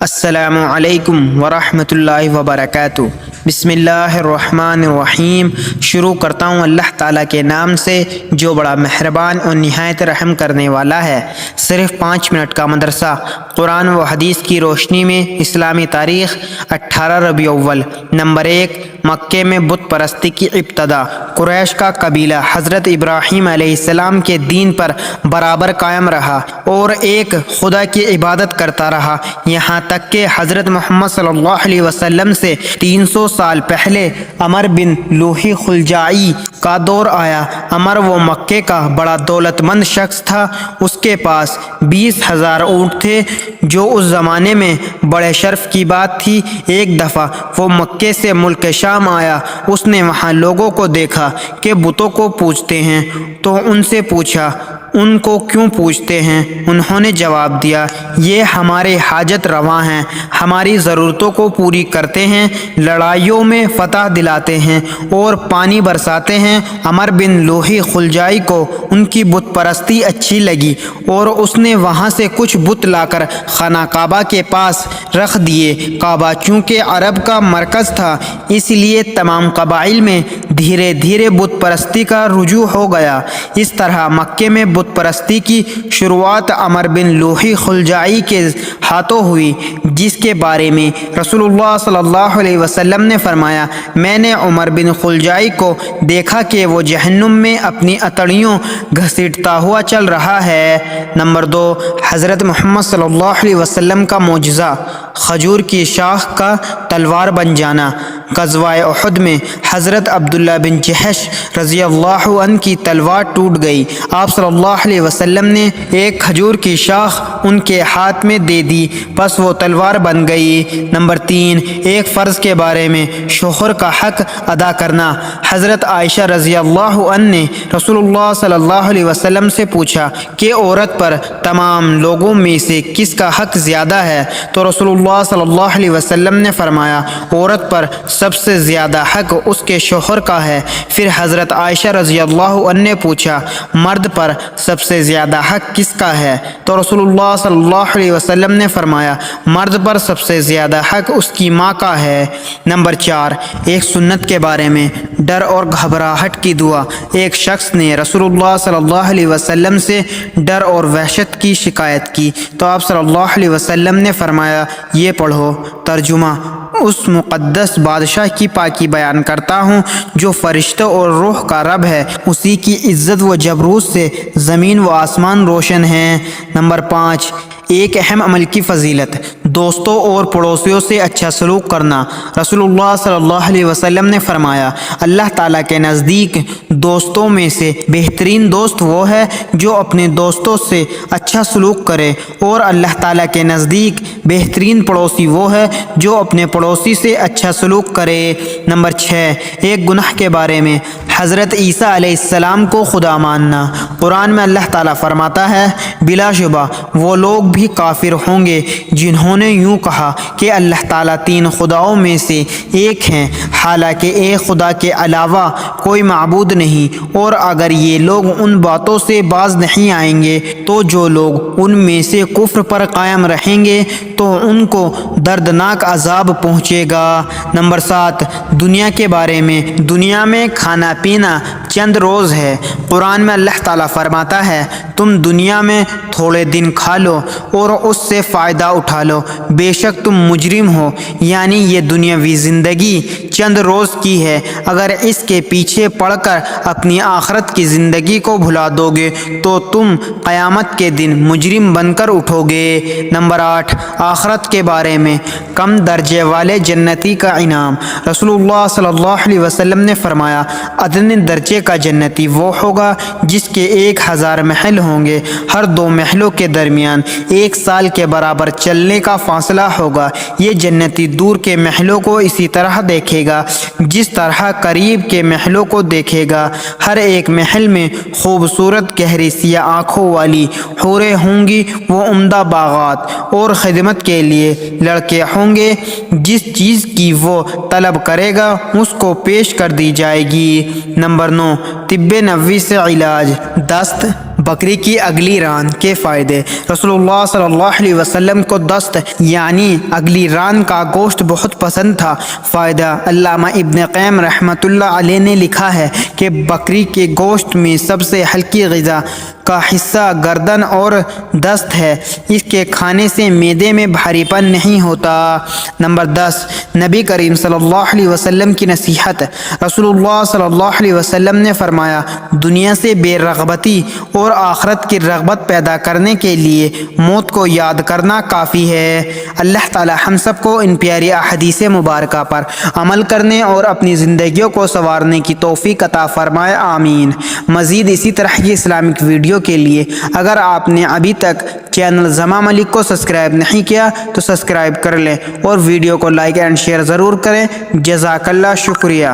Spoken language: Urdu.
السلام علیکم ورحمۃ اللہ وبرکاتہ۔ بسم اللہ الرحمن الرحیم۔ شروع کرتا ہوں اللہ تعالیٰ کے نام سے جو بڑا مہربان اور نہایت رحم کرنے والا ہے۔ صرف 5 منٹ کا مدرسہ، قرآن و حدیث کی روشنی میں اسلامی تاریخ۔ 18 ربیع الاول۔ نمبر 1، مکے میں بت پرستی کی ابتدا۔ قریش کا قبیلہ حضرت ابراہیم علیہ السلام کے دین پر برابر قائم رہا اور ایک خدا کی عبادت کرتا رہا، یہاں تک کہ حضرت محمد صلی اللہ علیہ وسلم سے 300 سال پہلے عمر بن لوہی خلجائی کا دور آیا۔ عمر وہ مکے کا بڑا دولت مند شخص تھا، اس کے پاس 20,000 اونٹ تھے جو اس زمانے میں بڑے شرف کی بات تھی۔ ایک دفعہ وہ مکے سے ملک شام آیا، اس نے وہاں لوگوں کو دیکھا کہ بتوں کو پوجتے ہیں تو ان سے پوچھا ان کو کیوں پوجتے ہیں؟ انہوں نے جواب دیا، یہ ہمارے حاجت رواں ہیں، ہماری ضرورتوں کو پوری کرتے ہیں، لڑائیوں میں فتح دلاتے ہیں اور پانی برساتے ہیں۔ عمر بن لوہی خلجائی کو ان کی بت پرستی اچھی لگی اور اس نے وہاں سے کچھ بت لا کر خانہ کعبہ کے پاس رکھ دیے۔ کعبہ چونکہ عرب کا مرکز تھا، اس لیے تمام قبائل میں دھیرے دھیرے بت پرستی کا رجوع ہو گیا۔ اس طرح مکے میں بت پرستی کی شروعات عمر بن لوہی خلجائی کے ہاتھوں ہوئی، جس کے بارے میں رسول اللہ صلی اللہ علیہ وسلم نے فرمایا، میں نے عمر بن خلجائی کو دیکھا کہ وہ جہنم میں اپنی اتڑیوں گھسیٹتا ہوا چل رہا ہے۔ نمبر 2، حضرت محمد صلی اللہ علیہ وسلم کا معجزہ، کھجور کی شاخ کا تلوار بن جانا۔ غزوہ احد میں حضرت عبداللہ بن جحش رضی اللہ عنہ کی تلوار ٹوٹ گئی۔ آپ صلی اللہ علیہ وسلم نے ایک کھجور کی شاخ ان کے ہاتھ میں دے دی، پس وہ تلوار بن گئی۔ نمبر 3، ایک فرض کے بارے میں شوہر کا حق ادا کرنا۔ حضرت عائشہ رضی اللہ عنہ نے رسول اللہ صلی اللہ علیہ وسلم سے پوچھا کہ عورت پر تمام لوگوں میں سے کس کا حق زیادہ ہے؟ تو رسول اللہ صلی اللہ علیہ وسلم نے فرمایا، عورت پر سب سے زیادہ حق اس کے شوہر کا ہے۔ پھر حضرت عائشہ رضی اللہ عنہ نے پوچھا، مرد پر سب سے زیادہ حق کس کا ہے؟ تو رسول اللہ صلی اللہ علیہ وسلم نے فرمایا، مرد پر سب سے زیادہ حق اس کی ماں کا ہے۔ نمبر 4، ایک سنت کے بارے میں ڈر اور گھبراہٹ کی دعا۔ ایک شخص نے رسول اللہ صلی اللہ علیہ وسلم سے ڈر اور وحشت کی شکایت کی تو آپ صلی اللہ علیہ وسلم نے فرمایا، یہ پڑھو۔ ترجمہ، اس مقدس بادشاہ کی پاکی بیان کرتا ہوں جو فرشتوں اور روح کا رب ہے، اسی کی عزت و جبروت سے زمین و آسمان روشن ہیں۔ نمبر 5، ایک اہم عمل کی فضیلت، دوستوں اور پڑوسیوں سے اچھا سلوک کرنا۔ رسول اللہ صلی اللہ علیہ وسلم نے فرمایا، اللہ تعالیٰ کے نزدیک دوستوں میں سے بہترین دوست وہ ہے جو اپنے دوستوں سے اچھا سلوک کرے، اور اللہ تعالیٰ کے نزدیک بہترین پڑوسی وہ ہے جو اپنے پڑوسی سے اچھا سلوک کرے۔ نمبر 6، ایک گناہ کے بارے میں حضرت عیسیٰ علیہ السلام کو خدا ماننا۔ قرآن میں اللہ تعالیٰ فرماتا ہے، بلا شبہ وہ لوگ بھی کافر ہوں گے جنہوں نے یوں کہا کہ اللہ تعالیٰ 3 خداؤں میں سے ایک ہیں، حالانکہ ایک خدا کے علاوہ کوئی معبود نہیں۔ اور اگر یہ لوگ ان باتوں سے باز نہیں آئیں گے تو جو لوگ ان میں سے کفر پر قائم رہیں گے تو ان کو دردناک عذاب پہنچے گا۔ نمبر 7، دنیا کے بارے میں، دنیا میں کھانا پینا چند روز ہے۔ قرآن میں اللہ تعالیٰ فرماتا ہے، تم دنیا میں تھوڑے دن کھا لو اور اس سے فائدہ اٹھا لو، بے شک تم مجرم ہو، یعنی یہ دنیاوی زندگی چند روز کی ہے، اگر اس کے پیچھے پڑ کر اپنی آخرت کی زندگی کو بھلا دو گے تو تم قیامت کے دن مجرم بن کر اٹھو گے۔ نمبر 8، آخرت کے بارے میں کم درجے والے جنتی کا انعام۔ رسول اللہ صلی اللہ علیہ وسلم نے فرمایا، ادنی درجے کا جنتی وہ ہوگا جس کے 1000 محل ہوں گے، ہر 2 محلوں کے درمیان 1 سال کے برابر چلنے کا فاصلہ ہوگا۔ یہ جنتی دور کے محلوں کو اسی طرح دیکھے گا جس طرح قریب کے محلوں کو دیکھے گا۔ ہر ایک محل میں خوبصورت گہری سیاہ آنکھوں والی حوریں ہوں گی، وہ عمدہ باغات اور خدمت کے لیے لڑکے ہوں گے، جس چیز کی وہ طلب کرے گا اس کو پیش کر دی جائے گی۔ نمبر 9، طب نبوی سے علاج، دست، بکری کی اگلی ران کے فائدے۔ رسول اللہ صلی اللہ علیہ وسلم کو دست یعنی اگلی ران کا گوشت بہت پسند تھا۔ فائدہ، علامہ ابن قیم رحمۃ اللہ علیہ نے لکھا ہے کہ بکری کے گوشت میں سب سے ہلکی غذا کا حصہ گردن اور دست ہے۔ اس کے کھانے سے معدے میں بھاری پن نہیں ہوتا۔ نمبر 10، نبی کریم صلی اللہ علیہ وسلم کی نصیحت۔ رسول اللہ صلی اللہ علیہ وسلم نے فرمایا، دنیا سے بے رغبتی اور آخرت کی رغبت پیدا کرنے کے لیے موت کو یاد کرنا کافی ہے۔ اللہ تعالی ہم سب کو ان پیاری احادیث مبارکہ پر عمل کرنے اور اپنی زندگیوں کو سنوارنے کی توفیق عطا فرمائے، آمین۔ مزید اسی طرح کی اسلامک ویڈیو کے لیے اگر آپ نے ابھی تک چینل زماں ملک کو سبسکرائب نہیں کیا تو سبسکرائب کر لیں اور ویڈیو کو لائک اینڈ شیئر ضرور کریں۔ جزاک اللہ، شکریہ۔